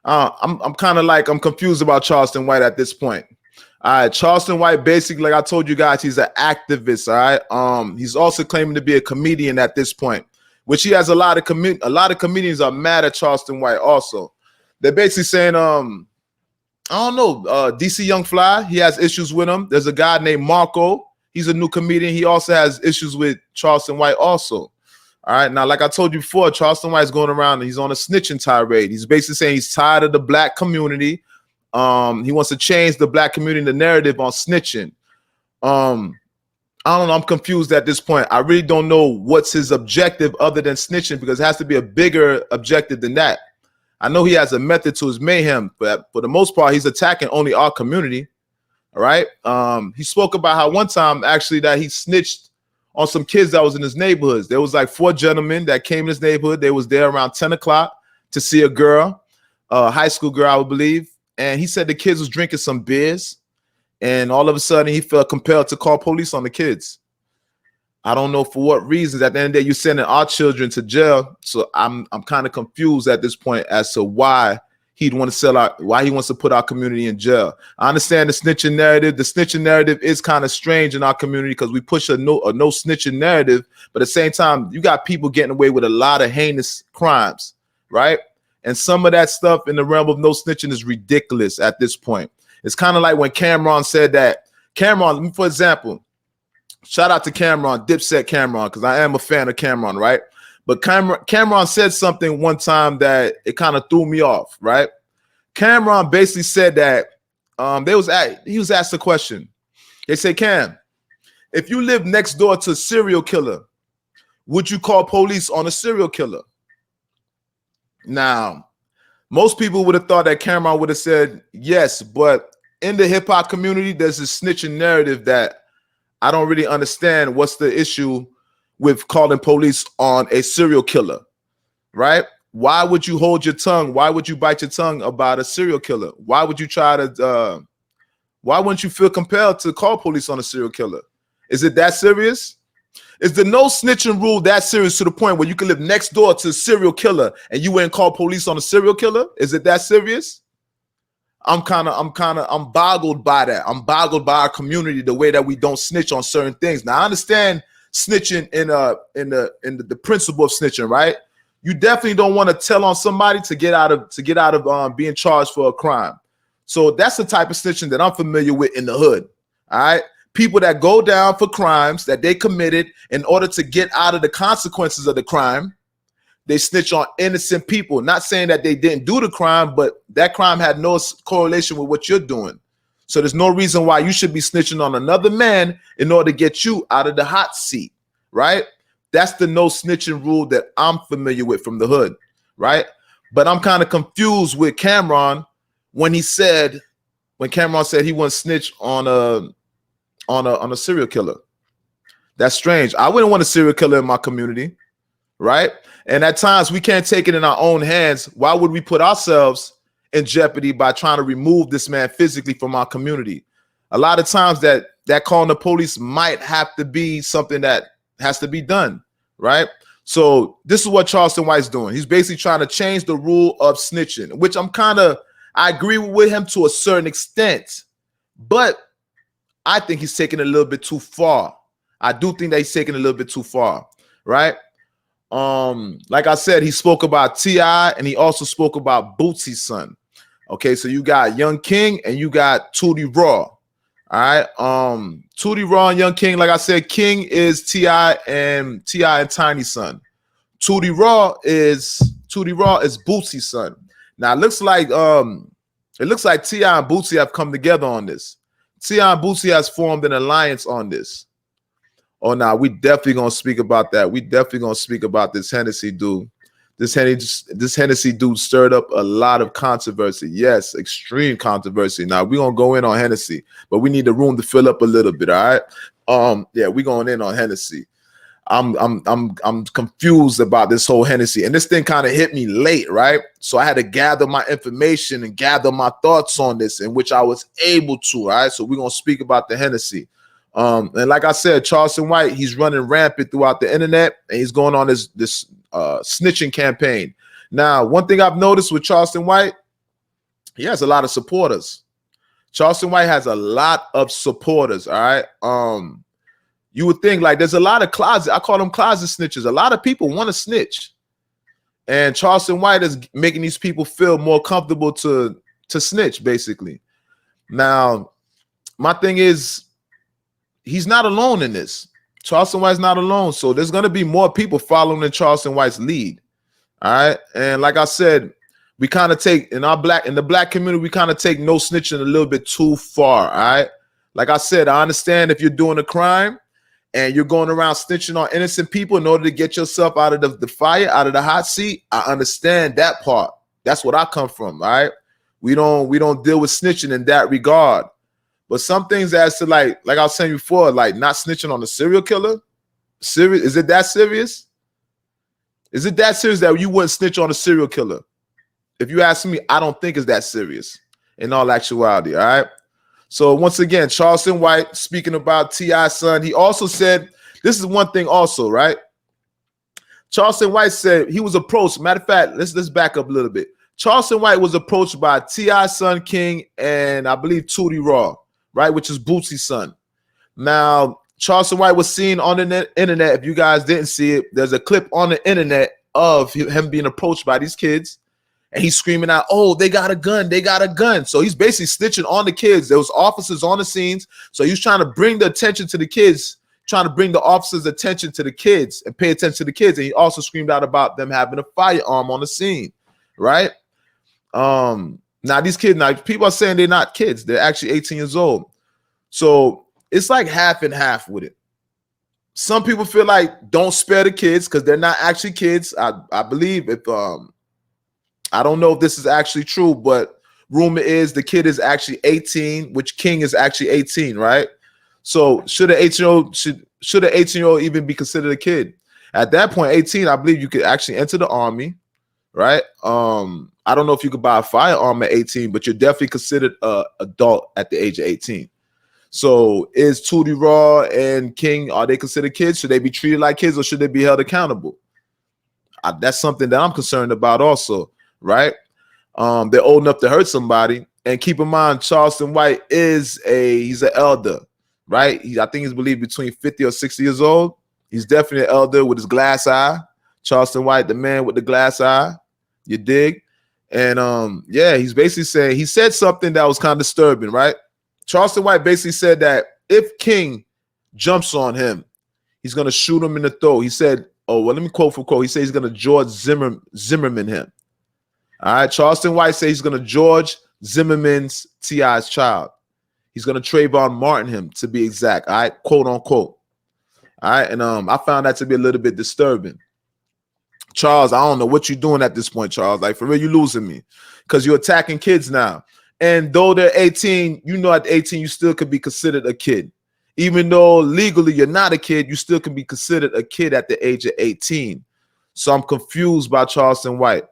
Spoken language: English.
I'm kind of like, I'm confused about Charleston White at this point. All right, Charleston White, basically, like I told you guys, he's an activist. All right, he's also claiming to be a comedian at this point, which he has a lot of comedians are mad at Charleston White. Also, they're basically saying, I don't know, DC Young Fly, he has issues with him. There's a guy named Marco. He's a new comedian. He also has issues with Charleston White also. All right, now, like I told you before, Charleston White's going around and he's on a snitching tirade. He's basically saying he's tired of the black community. He wants to change the black community, the narrative on snitching. I don't know. I'm confused at this point. I really don't know what's his objective other than snitching, because it has to be a bigger objective than that. I know he has a method to his mayhem, but for the most part, he's attacking only our community. All right. He spoke about how one time actually that he snitched on some kids that was in his neighborhoods. There was like 4 gentlemen that came in his neighborhood. They was there around 10 o'clock to see a girl, a high school girl, I would believe. And he said the kids was drinking some beers, and all of a sudden he felt compelled to call police on the kids. I don't know for what reasons. At the end of the day, you're sending our children to jail. So I'm kind of confused at this point as to why he'd want to why he wants to put our community in jail. I understand the snitching narrative. The snitching narrative is kind of strange in our community because we push a no snitching narrative, but at the same time, you got people getting away with a lot of heinous crimes, right? And some of that stuff in the realm of no snitching is ridiculous at this point. It's kind of like when Cameron said that. Cameron, for example, shout out to Cameron, Dipset Cameron, because I am a fan of Cameron, right? But Cameron said something one time that it kind of threw me off, right? Cameron basically said that he was asked a question. They say, Cam, if you live next door to a serial killer, would you call police on a serial killer? Now, most people would have thought that Cameron would have said yes, but in the hip hop community, there's this snitching narrative that I don't really understand. What's the issue with calling police on a serial killer, right? Why would you hold your tongue? Why would you bite your tongue about a serial killer? Why would you why wouldn't you feel compelled to call police on a serial killer? Is it that serious? Is the no snitching rule that serious to the point where you can live next door to a serial killer and you wouldn't call police on a serial killer? Is it that serious? I'm boggled by that. I'm boggled by our community, the way that we don't snitch on certain things. Now I understand snitching in the principle of snitching, right? You definitely don't want to tell on somebody to get out of being charged for a crime. So that's the type of snitching that I'm familiar with in the hood. All right. People that go down for crimes that they committed in order to get out of the consequences of the crime. They snitch on innocent people, not saying that they didn't do the crime, but that crime had no correlation with what you're doing. So there's no reason why you should be snitching on another man in order to get you out of the hot seat, right? That's the no snitching rule that I'm familiar with from the hood, right? But I'm kind of confused with Cameron when Cameron said he wouldn't snitch on a serial killer. That's strange. I wouldn't want a serial killer in my community, right? And at times we can't take it in our own hands. Why would we put ourselves in jeopardy by trying to remove this man physically from our community? A lot of times that calling the police might have to be something that has to be done, right? So this is what Charleston White's doing. He's basically trying to change the rule of snitching, which I agree with him to a certain extent, but I think he's taking it a little bit too far. I do think that he's taking it a little bit too far, right? Like I said, he spoke about T.I. and he also spoke about Boosie's son. Okay, so you got Young King and you got Tootie Raw. All right. Tootie Raw and Young King, like I said, King is T.I. and Tiny's son. Tootie Raw is Boosie's son. Now it looks like T.I. and Boosie have come together on this. T.I. and Boosie has formed an alliance on this. Oh, now we definitely gonna speak about that. We definitely gonna speak about this Hennessy dude. This Hennessy dude stirred up a lot of controversy. Yes, extreme controversy. Now we're gonna go in on Hennessy, but we need the room to fill up a little bit. All right. Yeah, we're going in on Hennessy. I'm confused about this whole Hennessy, and this thing kind of hit me late, right? So I had to gather my information and gather my thoughts on this, in which I was able to. All right. So we're gonna speak about the Hennessy. And like I said, Charleston White, he's running rampant throughout the internet, and he's going on this snitching campaign. Now, one thing I've noticed with Charleston White, He has a lot of supporters. Charleston White has a lot of supporters. All right. You would think like there's a lot of closet. I call them closet snitches. A lot of people want to snitch, and Charleston White is making these people feel more comfortable to snitch, basically. Now, my thing is, he's not alone in this. Charleston White's not alone, so there's gonna be more people following in Charleston White's lead. All right, and like I said, we kind of take in the black community, we kind of take no snitching a little bit too far. All right, like I said, I understand if you're doing a crime and you're going around snitching on innocent people in order to get yourself out of the fire, out of the hot seat. I understand that part. That's what I come from. All right, we don't deal with snitching in that regard. But some things as to like I was saying before, like not snitching on a serial killer. Serious? Is it that serious? Is it that serious that you wouldn't snitch on a serial killer? If you ask me, I don't think it's that serious in all actuality. All right. So once again, Charleston White speaking about T.I.'s son, he also said, this is one thing also, right? Charleston White said he was approached. Matter of fact, let's back up a little bit. Charleston White was approached by T.I.'s son King and I believe Tootie Raw, right, which is Boosie's son. Now, Charleston White was seen on the internet. If you guys didn't see it, there's a clip on the internet of him being approached by these kids. And he's screaming out, oh, they got a gun. They got a gun. So he's basically snitching on the kids. There was officers on the scenes. So he was trying to bring the attention to the kids, trying to bring the officers' attention to the kids and pay attention to the kids. And he also screamed out about them having a firearm on the scene, right? Now these kids, now people are saying they're not kids. They're actually 18 years old. So it's like half and half with it. Some people feel like don't spare the kids because they're not actually kids. I believe if I don't know if this is actually true, but rumor is the kid is actually 18, which King is actually 18, right? So should an 18-year-old even be considered a kid? At that point, 18, I believe you could actually enter the army, right? I don't know if you could buy a firearm at 18, but you're definitely considered an adult at the age of 18. So is Tootie Raw and King, are they considered kids? Should they be treated like kids or should they be held accountable? That's something that I'm concerned about also, right? They're old enough to hurt somebody. And keep in mind, Charleston White he's an elder, right? I think he's believed between 50 or 60 years old. He's definitely an elder with his glass eye. Charleston White, the man with the glass eye, you dig? And yeah, he's basically saying, he said something that was kind of disturbing, right? Charleston White basically said that if King jumps on him, he's going to shoot him in the throat. He said, oh, well, let me quote for quote. He said he's going to George Zimmerman him. All right. Charleston White says he's going to George Zimmerman's T.I.'s child. He's going to Trayvon Martin him, to be exact. All right. Quote unquote. All right. And I found that to be a little bit disturbing. Charles, I don't know what you're doing at this point, Charles. Like, for real, you're losing me because you're attacking kids now. And though they're 18, you know, at 18, you still could be considered a kid. Even though legally you're not a kid, you still can be considered a kid at the age of 18. So I'm confused by Charleston White.